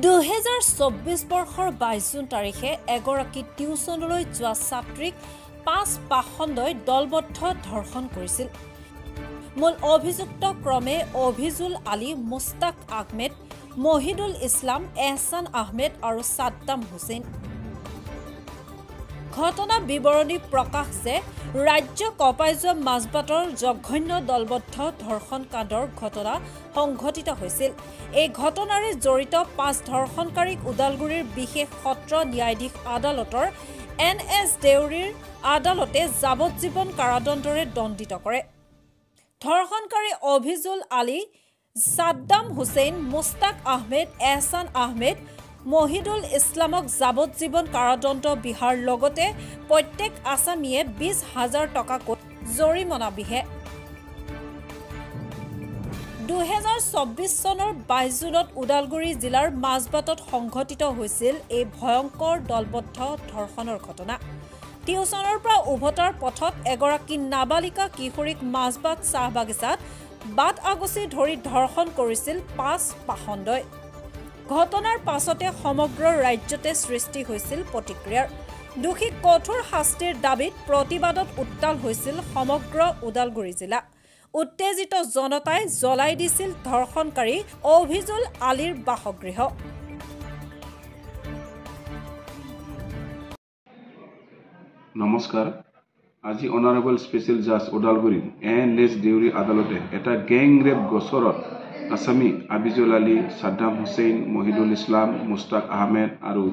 2024 বৰ্ষৰ 22 জুন তাৰিখে এগৰাকী টিউচনলৈ যোৱা ছাত্ৰীক 5 পাখণ্ডই দলবদ্ধ ধৰ্ষণ কৰিছিল। মূল অভিযুক্ত ক্ৰমে অভিজুল আলী, মুস্তাক আহমেদ, মহিদুল ইছলাম, এহছান আহমেদ আৰু সাদ্দাম হুছেইন। ঘটনা বিৱৰণী প্ৰকাশ যে ৰাজ্য কঁপাই যোৱা মাজবাটৰ জঘন্য দলবদ্ধ ধৰ্ষণ কাণ্ডৰ ঘটনা সংঘটিত হৈছিল। এই ঘটনাৰে জড়িত 5 ধৰ্ষণকাৰীক ওদালগুৰিৰ বিশেষ সত্ৰ ন্যায়াধীশ আদালতৰ NS দেউৰীৰ আদালতে যাৱজ্জীৱন কাৰাদণ্ডৰে দণ্ডিত কৰে। ধৰ্ষণকাৰী অভিজুল আলী, সাদ্দাম হুছেইন, মুস্তাক আহমেদ, এহছান আহমেদ, মহিদুল ইছলামক যাৱজ্জীৱন কাৰাদণ্ড বিহাৰ লগতে প্ৰত্যেক আসামীয়ে 20,000 টকাকৈ জৰিমনা বিহে। 2024 চনৰ 22 জুনত ওদালগুৰি জিলাৰ মাজবাটত সংঘটিত হৈছিল এই ভয়ংকৰ দলবদ্ধ ধৰ্ষণৰ ঘটনা। টিউচনৰ পৰা উভতাৰ পথত এগৰাকী নাবালিকা কিশোৰীক মাজবাট চাহ বাগিচাত বাট আগুচি ধৰি ধৰ্ষণ কৰিছিল 5 পাখণ্ডই। ঘটনাৰ পাছতে সমগ্ৰ ৰাজ্যতে সৃষ্টি হৈছিল প্ৰতিক্ৰিয়াৰ। দোষীক কঠোৰ শাস্তিৰ দাবীত প্ৰতিবাদত উত্তাল হৈছিল সমগ্ৰ ওদালগুৰি জিলা। উত্তেজিত জনতাই জ্বলাই দিছিল ধৰ্ষণকাৰী অভিজুল আলীৰ বাসগৃহ। নমস্কাৰ। আজি অনাৰেবল স্পেচিয়েল জাজ ওদালগুৰি NS দেউৰী আদালতে এটা গেং ৰেপ গোচৰত আসামী আবিজুল আলী, সাদ্দাম হুছেইন, মহিদুল ইছলাম, মুস্তাক আহমেদ আৰু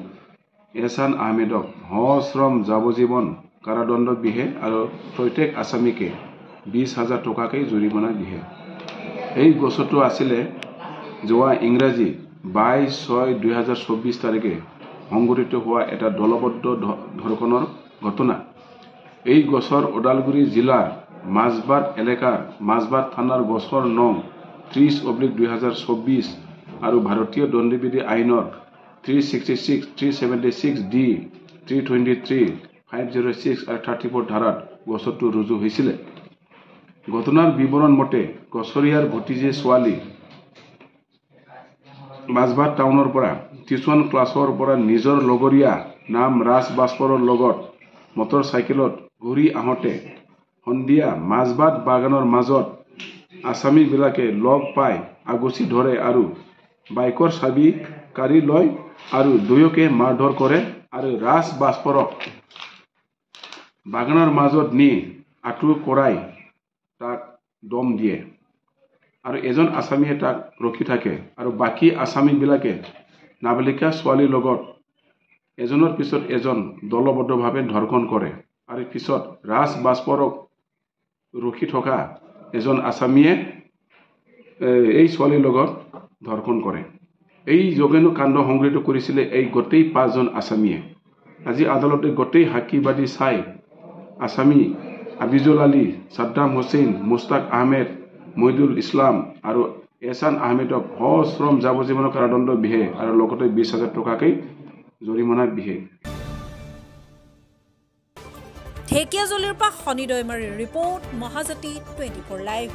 এহছান আহমেদক সশ্ৰম যাৱজ্জীৱন কাৰাদণ্ড বিহে আৰু প্ৰত্যেক আসামীকে 20,000 টকাকৈ জৰিমনা বিহে। এই গোচৰটো আছিলে যোৱা ইংৰাজী 22/6/2024 তাৰিখে সংঘটিত হোৱা এটা দলবদ্ধ ধৰ্ষণৰ ঘটনা। এই গোচৰ ওদালগুৰি জিলাৰ মাজবাট এলেকাৰ মাজবাট থানাৰ গোচৰ নং 30/2024 আৰু ভাৰতীয় দণ্ডবিধি আইনৰ 366, 376D, 323, 506 আৰু 34 ধাৰাত গোচৰটো ৰুজু হৈছিলে। ঘটনাৰ বিৱৰণ মতে গোচৰীয়াৰ ভতিজী ছোৱালী মাজবাট টাউনৰ পৰা টিউচন ক্লাছৰ পৰা নিজৰ লগৰীয়া নাম ৰাজ বাস্পৰৰ লগত মটৰ চাইকেলত ঘূৰি আহোঁতে সন্ধিয়া মাজবাট বাগানৰ মাজত আসামীবিলাকে লগ পাই আগুচি ধৰে আৰু বাইকৰ চাবি কাঢ়ি লয় আৰু দুয়োকে মাৰধৰ কৰে আৰু ৰাজ বাস্পৰক বাগানৰ মাজত নি আঁঠু কৰাই তাক দম দিয়ে আৰু এজন আসামীয়ে তাক ৰখি থাকে আৰু বাকী আসামীবিলাকে নাবালিকা ছোৱালীৰ লগত এজনৰ পিছত এজন দলবদ্ধভাৱে ধৰ্ষণ কৰে আৰু পিছত ৰাজ বাস্পৰক ৰখি থকা এজন আসামীয়ে এই ছোৱালীৰ লগত ধৰ্ষণ কৰে। এই জঘন্য কাণ্ড সংঘটিত কৰিছিলে এই গোটেই 5জন আসামীয়ে। আজি আদালতে গোটেই সাক্ষীবাদী চাই আসামী আবিজুল আলী, সাদ্দাম হুছেইন, মুস্তাক আহমেদ, মহিদুল ইছলাম আৰু এহছান আহমেদক সশ্ৰম যাৱজ্জীৱন কাৰাদণ্ড বিহে আৰু লগতে 20,000 টকাকৈ জৰিমনা বিহে। ঢেকিয়াজুলিৰ পৰা শনি দৈমাৰীৰ ৰিপৰ্ট, মহাজাতি 24 লাইভ।